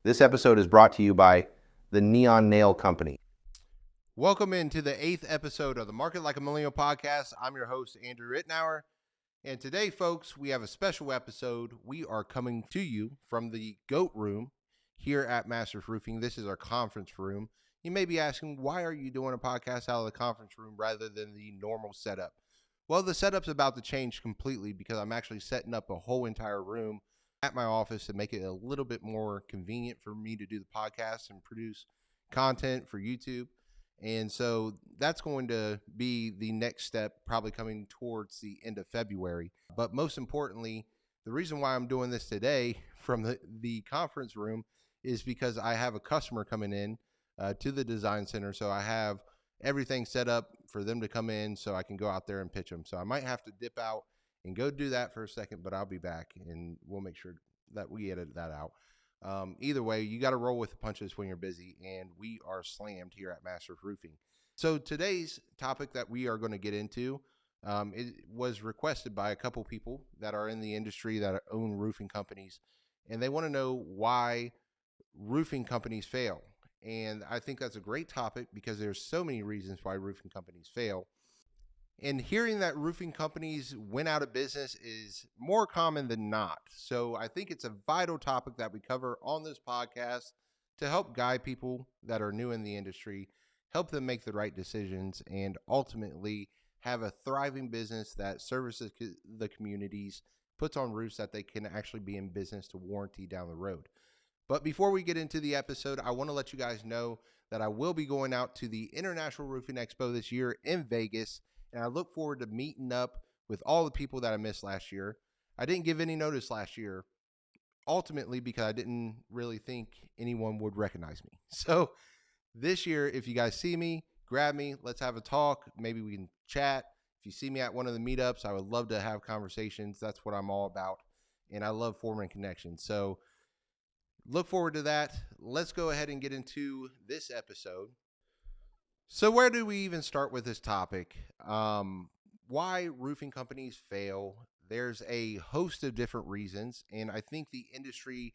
This episode is brought to you by the Neon Nail Company. Welcome into the 8th episode of the Market Like a Millennial podcast. I'm your host, Andrew Itnyre. And today, folks, we have a special episode. We are coming to you from the GOAT room here at Masters Roofing. This is our conference room. You may be asking, why are you doing a podcast out of the conference room rather than the normal setup? Well, the setup's about to change completely because I'm actually setting up a whole entire room at my office to make it a little bit more convenient for me to do the podcast and produce content for YouTube. And so that's going to be the next step, probably coming towards the end of February. But most importantly, the reason why I'm doing this today from the conference room is because I have a customer coming in to the design center. So I have everything set up for them to come in so I can go out there and pitch them. So I might have to dip out and go do that for a second, but I'll be back and we'll make sure that we edit that out. Either way, you got to roll with the punches when you're busy, and we are slammed here at Masters Roofing. So today's topic that we are going to get into, it was requested by a couple people that are in the industry that own roofing companies, and they want to know why roofing companies fail. And I think that's a great topic because there's so many reasons why roofing companies fail. And hearing that roofing companies went out of business is more common than not. So I think it's a vital topic that we cover on this podcast to help guide people that are new in the industry, help them make the right decisions, and ultimately have a thriving business that services the communities, puts on roofs that they can actually be in business to warranty down the road. But before we get into the episode, I want to let you guys know that I will be going out to the International Roofing Expo this year in Vegas. And I look forward to meeting up with all the people that I missed last year. I didn't give any notice last year, ultimately because I didn't really think anyone would recognize me. So this year, if you guys see me, grab me, let's have a talk. Maybe we can chat. If you see me at one of the meetups, I would love to have conversations. That's what I'm all about. And I love forming connections. So look forward to that. Let's go ahead and get into this episode. So where do we even start with this topic? Why roofing companies fail? There's a host of different reasons, and I think the industry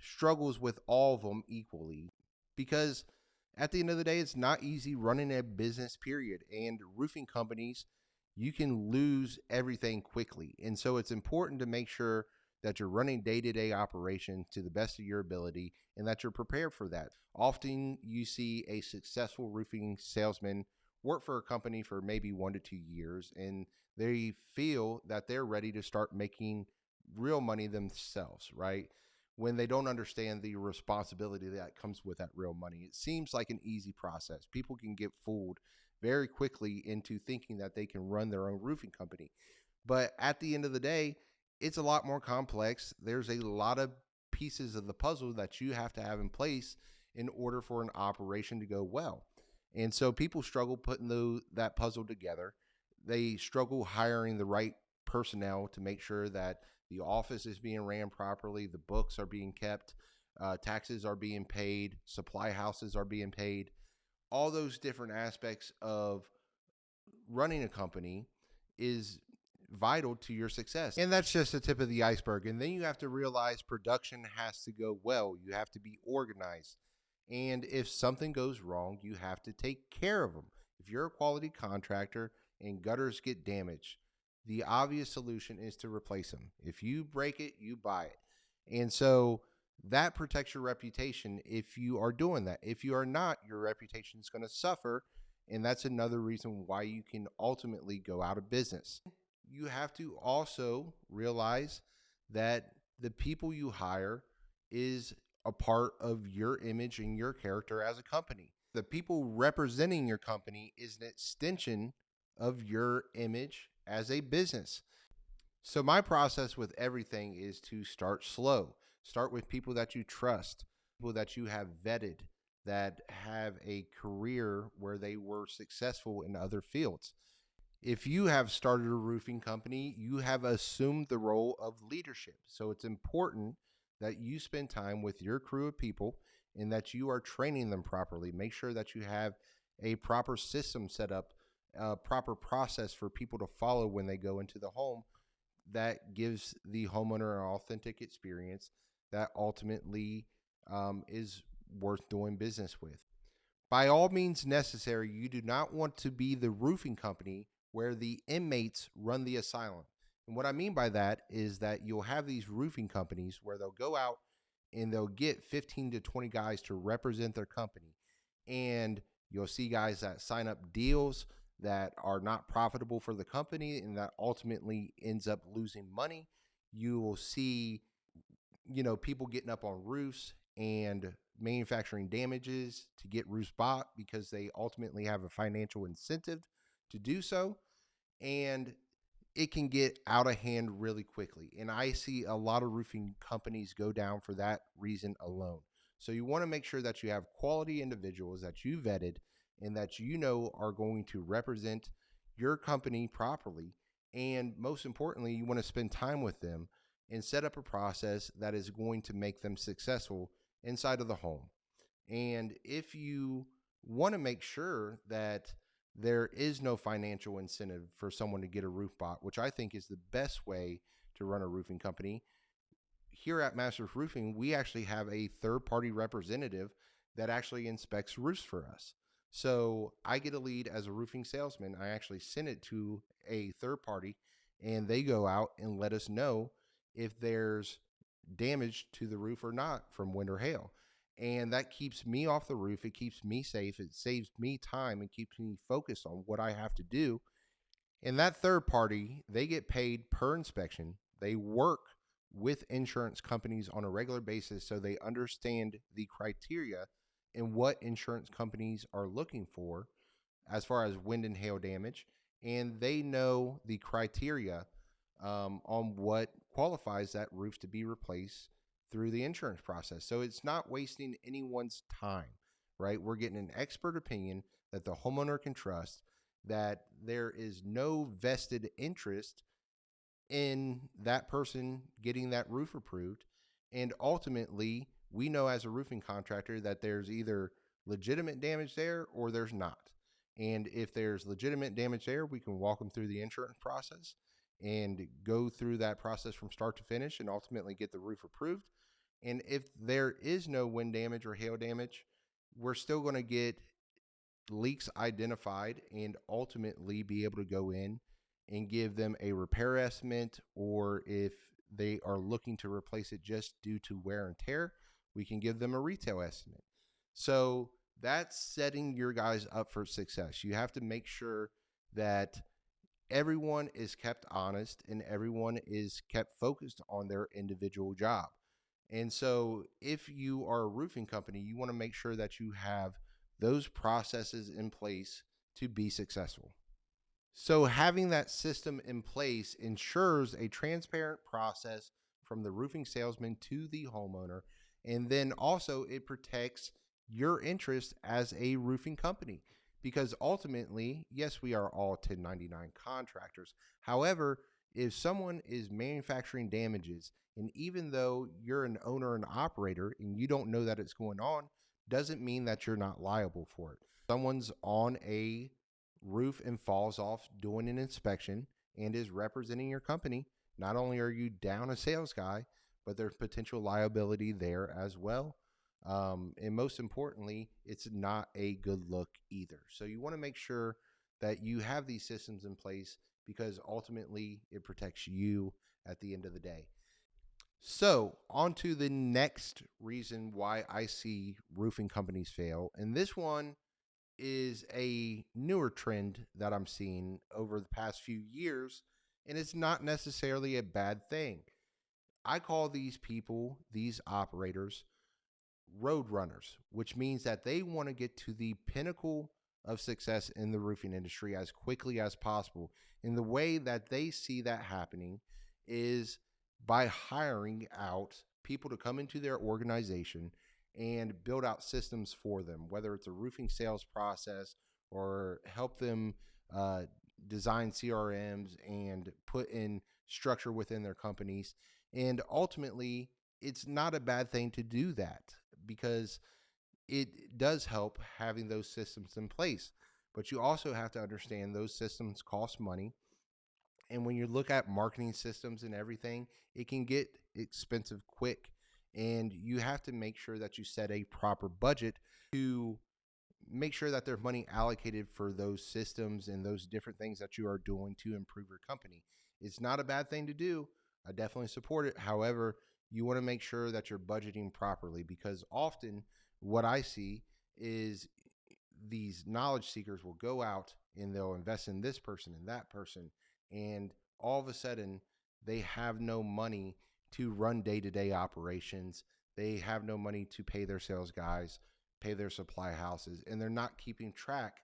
struggles with all of them equally because at the end of the day, it's not easy running a business, period. And roofing companies, you can lose everything quickly. And so it's important to make sure that you're running day-to-day operations to the best of your ability and that you're prepared for that. Often you see a successful roofing salesman work for a company for maybe 1 to 2 years, and they feel that they're ready to start making real money themselves, right? When they don't understand the responsibility that comes with that real money. It seems like an easy process. People can get fooled very quickly into thinking that they can run their own roofing company. But at the end of the day, it's a lot more complex. There's a lot of pieces of the puzzle that you have to have in place in order for an operation to go well. And so people struggle putting that puzzle together. They struggle hiring the right personnel to make sure that the office is being ran properly, the books are being kept, taxes are being paid, supply houses are being paid. All those different aspects of running a company is vital to your success. And that's just the tip of the iceberg. And then you have to realize production has to go well. You have to be organized. And if something goes wrong, you have to take care of them. If you're a quality contractor and gutters get damaged, the obvious solution is to replace them. If you break it, you buy it. And so that protects your reputation if you are doing that. If you are not, your reputation is going to suffer. And that's another reason why you can ultimately go out of business. You have to also realize that the people you hire is a part of your image and your character as a company. The people representing your company is an extension of your image as a business. So my process with everything is to start slow. Start with people that you trust, people that you have vetted, that have a career where they were successful in other fields. If you have started a roofing company, you have assumed the role of leadership. So it's important that you spend time with your crew of people and that you are training them properly. Make sure that you have a proper system set up, a proper process for people to follow when they go into the home that gives the homeowner an authentic experience that ultimately is worth doing business with. By all means necessary, you do not want to be the roofing company where the inmates run the asylum. And what I mean by that is that you'll have these roofing companies where they'll go out and they'll get 15 to 20 guys to represent their company. And you'll see guys that sign up deals that are not profitable for the company and that ultimately ends up losing money. You will see, people getting up on roofs and manufacturing damages to get roofs bought because they ultimately have a financial incentive to do so. And it can get out of hand really quickly. And I see a lot of roofing companies go down for that reason alone. So you want to make sure that you have quality individuals that you vetted and that are going to represent your company properly. And most importantly, you want to spend time with them and set up a process that is going to make them successful inside of the home. And if you want to make sure that there is no financial incentive for someone to get a roof bought, which I think is the best way to run a roofing company, here at Masters Roofing, we actually have a third-party representative that actually inspects roofs for us. So I get a lead as a roofing salesman. I actually send it to a third party, and they go out and let us know if there's damage to the roof or not from wind or hail. And that keeps me off the roof. It keeps me safe. It saves me time and keeps me focused on what I have to do. And that third party, they get paid per inspection. They work with insurance companies on a regular basis so they understand the criteria and what insurance companies are looking for as far as wind and hail damage. And they know the criteria on what qualifies that roof to be replaced through the insurance process. So it's not wasting anyone's time, right? We're getting an expert opinion that the homeowner can trust, that there is no vested interest in that person getting that roof approved. And ultimately, we know as a roofing contractor that there's either legitimate damage there or there's not. And if there's legitimate damage there, we can walk them through the insurance process and go through that process from start to finish and ultimately get the roof approved. And if there is no wind damage or hail damage, we're still going to get leaks identified and ultimately be able to go in and give them a repair estimate, or if they are looking to replace it just due to wear and tear, we can give them a retail estimate. So that's setting your guys up for success. You have to make sure that everyone is kept honest and everyone is kept focused on their individual job. And so if you are a roofing company, you want to make sure that you have those processes in place to be successful. So having that system in place ensures a transparent process from the roofing salesman to the homeowner. And then also it protects your interest as a roofing company, because ultimately, yes, we are all 1099 contractors. However, if someone is manufacturing damages, and even though you're an owner and operator and you don't know that it's going on, doesn't mean that you're not liable for it. Someone's on a roof and falls off doing an inspection and is representing your company. Not only are you down a sales guy, but there's potential liability there as well. And most importantly, it's not a good look either. So you want to make sure that you have these systems in place, because ultimately it protects you at the end of the day. So on to the next reason why I see roofing companies fail. And this one is a newer trend that I'm seeing over the past few years, and it's not necessarily a bad thing. I call these people, these operators, road runners, which means that they want to get to the pinnacle of success in the roofing industry as quickly as possible. And the way that they see that happening is by hiring out people to come into their organization and build out systems for them, whether it's a roofing sales process or help them design CRMs and put in structure within their companies. And ultimately, it's not a bad thing to do that, because it does help having those systems in place. But you also have to understand those systems cost money. And when you look at marketing systems and everything, it can get expensive quick. And you have to make sure that you set a proper budget to make sure that there's money allocated for those systems and those different things that you are doing to improve your company. It's not a bad thing to do. I definitely support it. However, you want to make sure that you're budgeting properly, because often what I see is these knowledge seekers will go out and they'll invest in this person and that person, and all of a sudden they have no money to run day-to-day operations. They have no money to pay their sales guys, pay their supply houses, and they're not keeping track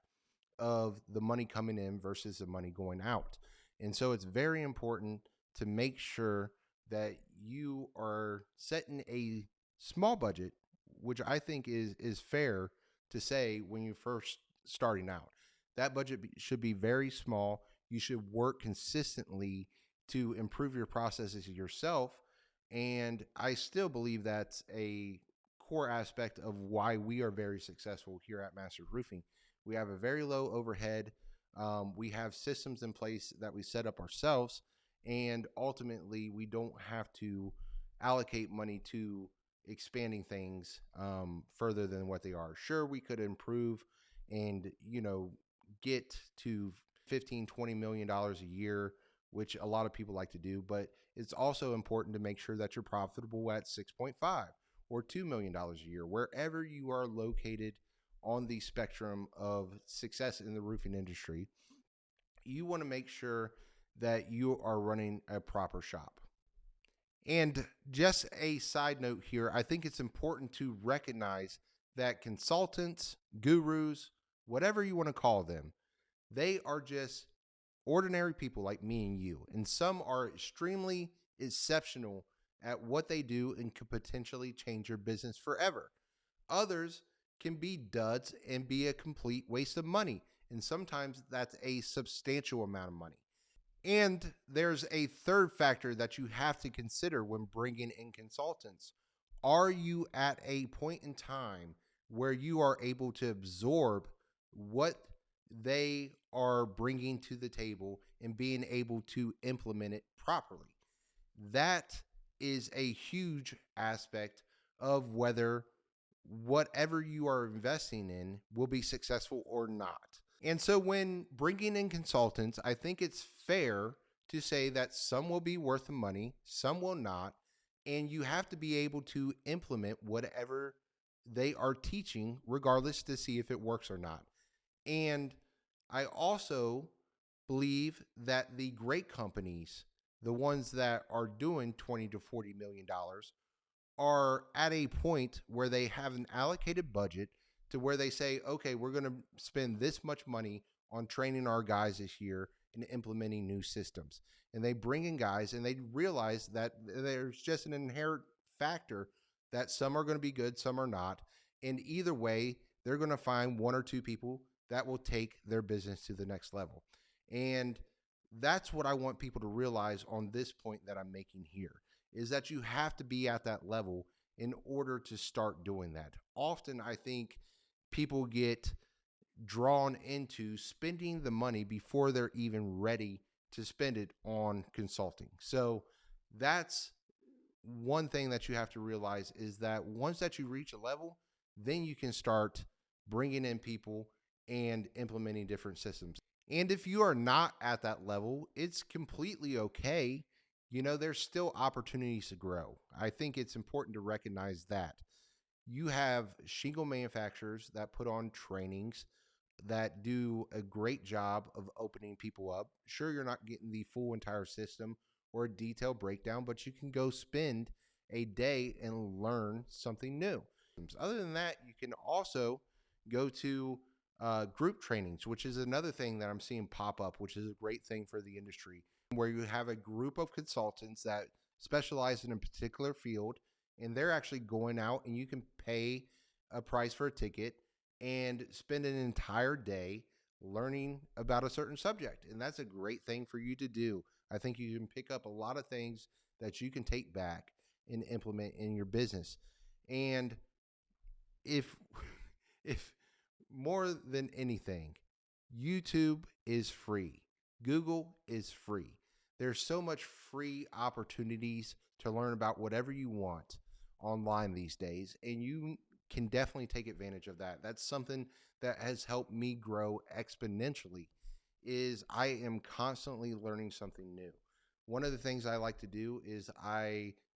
of the money coming in versus the money going out. And so it's very important to make sure that you are setting a small budget, which I think is fair to say when you're first starting out. That budget should be very small. You should work consistently to improve your processes yourself. And I still believe that's a core aspect of why we are very successful here at Masters Roofing. We have a very low overhead. We have systems in place that we set up ourselves, and ultimately we don't have to allocate money to expanding things further than what they are. Sure, we could improve and get to 15-20 million dollars a year, which a lot of people like to do, but it's also important to make sure that you're profitable at 6.5 or $2 million a year, wherever you are located on the spectrum of success in the roofing industry. You want to make sure that you are running a proper shop. And just a side note here, I think it's important to recognize that consultants, gurus, whatever you want to call them, they are just ordinary people like me and you. And some are extremely exceptional at what they do and could potentially change your business forever. Others can be duds and be a complete waste of money. And sometimes that's a substantial amount of money. And there's a third factor that you have to consider when bringing in consultants. Are you at a point in time where you are able to absorb what they are bringing to the table and being able to implement it properly? That is a huge aspect of whether whatever you are investing in will be successful or not. And so when bringing in consultants, I think it's fair to say that some will be worth the money, some will not, and you have to be able to implement whatever they are teaching regardless to see if it works or not. And I also believe that the great companies, the ones that are doing $20 to $40 million, are at a point where they have an allocated budget to where they say, okay, we're going to spend this much money on training our guys this year and implementing new systems. And they bring in guys and they realize that there's just an inherent factor that some are going to be good, some are not. And either way, they're going to find one or two people that will take their business to the next level. And that's what I want people to realize on this point that I'm making here, is that you have to be at that level in order to start doing that. Often I think people get drawn into spending the money before they're even ready to spend it on consulting. So that's one thing that you have to realize, is that once that you reach a level, then you can start bringing in people and implementing different systems. And if you are not at that level, it's completely okay. There's still opportunities to grow. I think it's important to recognize that. You have shingle manufacturers that put on trainings that do a great job of opening people up. Sure, you're not getting the full entire system or a detailed breakdown, but you can go spend a day and learn something new. Other than that, you can also go to group trainings, which is another thing that I'm seeing pop up, which is a great thing for the industry, where you have a group of consultants that specialize in a particular field, and they're actually going out, and you can pay a price for a ticket and spend an entire day learning about a certain subject. And that's a great thing for you to do. I think you can pick up a lot of things that you can take back and implement in your business. And if more than anything, YouTube is free. Google is free. There's so much free opportunities to learn about whatever you want online these days, and you can definitely take advantage of that. That's something that has helped me grow exponentially is I am constantly learning something new. One of the things I like to do is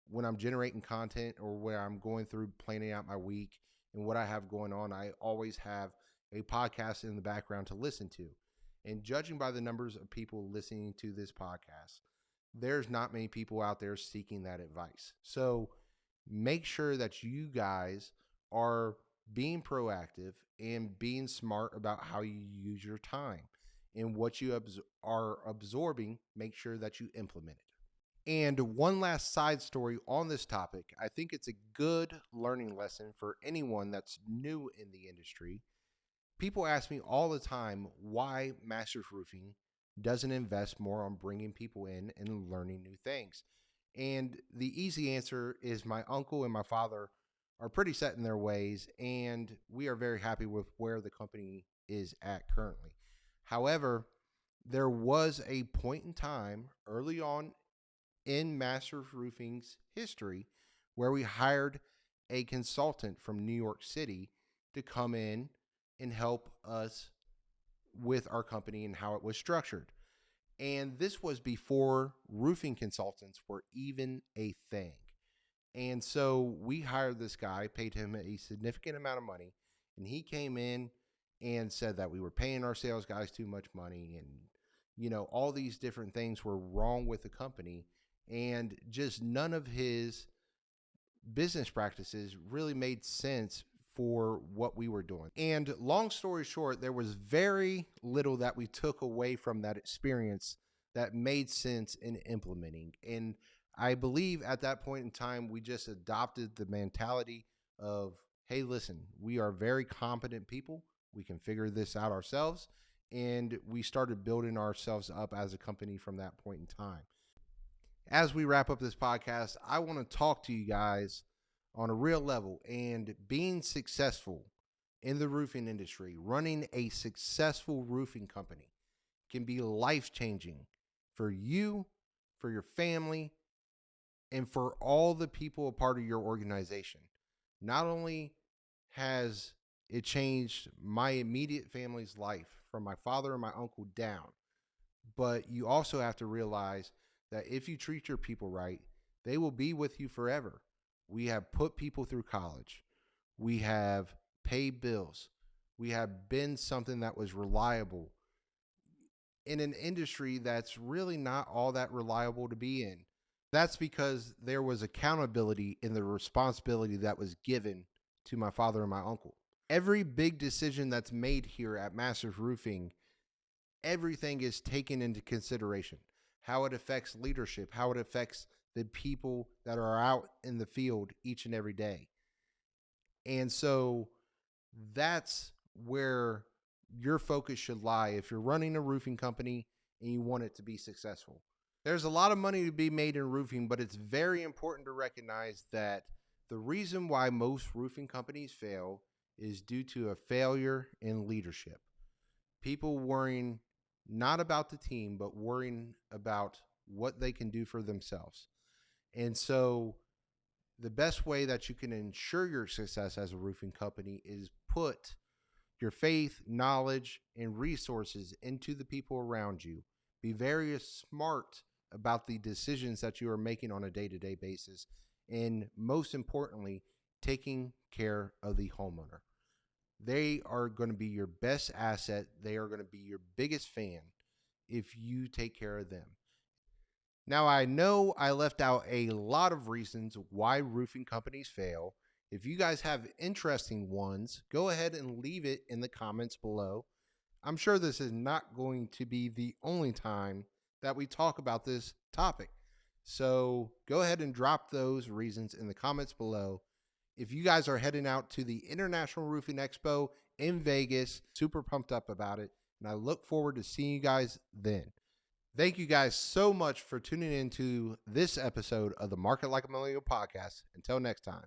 when I'm generating content or where I'm going through planning out my week and what I have going on, I always have a podcast in the background to listen to. And judging by the numbers of people listening to this podcast, there's not many people out there seeking that advice. So make sure that you guys are being proactive and being smart about how you use your time, and what you are absorbing, make sure that you implement it. And one last side story on this topic, I think it's a good learning lesson for anyone that's new in the industry. People ask me all the time why Masters Roofing doesn't invest more on bringing people in and learning new things. And the easy answer is my uncle and my father are pretty set in their ways, and we are very happy with where the company is at currently. However, there was a point in time early on in Masters Roofing's history where we hired a consultant from New York City to come in and help us with our company and how it was structured. And this was before roofing consultants were even a thing. And so we hired this guy, paid him a significant amount of money, and he came in and said that we were paying our sales guys too much money, and all these different things were wrong with the company, and just none of his business practices really made sense for what we were doing. And long story short, there was very little that we took away from that experience that made sense in implementing. And I believe at that point in time, we just adopted the mentality of, hey, listen, we are very competent people. We can figure this out ourselves. And we started building ourselves up as a company from that point in time. As we wrap up this podcast, I want to talk to you guys on a real level, and being successful in the roofing industry, running a successful roofing company can be life-changing for you, for your family, and for all the people a part of your organization. Not only has it changed my immediate family's life from my father and my uncle down, but you also have to realize that if you treat your people right, they will be with you forever. We have put people through college. We have paid bills. We have been something that was reliable in an industry that's really not all that reliable to be in. That's because there was accountability in the responsibility that was given to my father and my uncle. Every big decision that's made here at Masters Roofing, everything is taken into consideration. How it affects leadership, how it affects the people that are out in the field each and every day. And so that's where your focus should lie if you're running a roofing company and you want it to be successful. There's a lot of money to be made in roofing, but it's very important to recognize that the reason why most roofing companies fail is due to a failure in leadership. People worrying not about the team, but worrying about what they can do for themselves. And so the best way that you can ensure your success as a roofing company is put your faith, knowledge, and resources into the people around you. Be very smart about the decisions that you are making on a day-to-day basis. And most importantly, taking care of the homeowner. They are going to be your best asset. They are going to be your biggest fan if you take care of them. Now, I know I left out a lot of reasons why roofing companies fail. If you guys have interesting ones, go ahead and leave it in the comments below. I'm sure this is not going to be the only time that we talk about this topic. So go ahead and drop those reasons in the comments below. If you guys are heading out to the International Roofing Expo in Vegas, super pumped up about it, and I look forward to seeing you guys then. Thank you guys so much for tuning in to this episode of the Market Like a Millennial podcast. Until next time.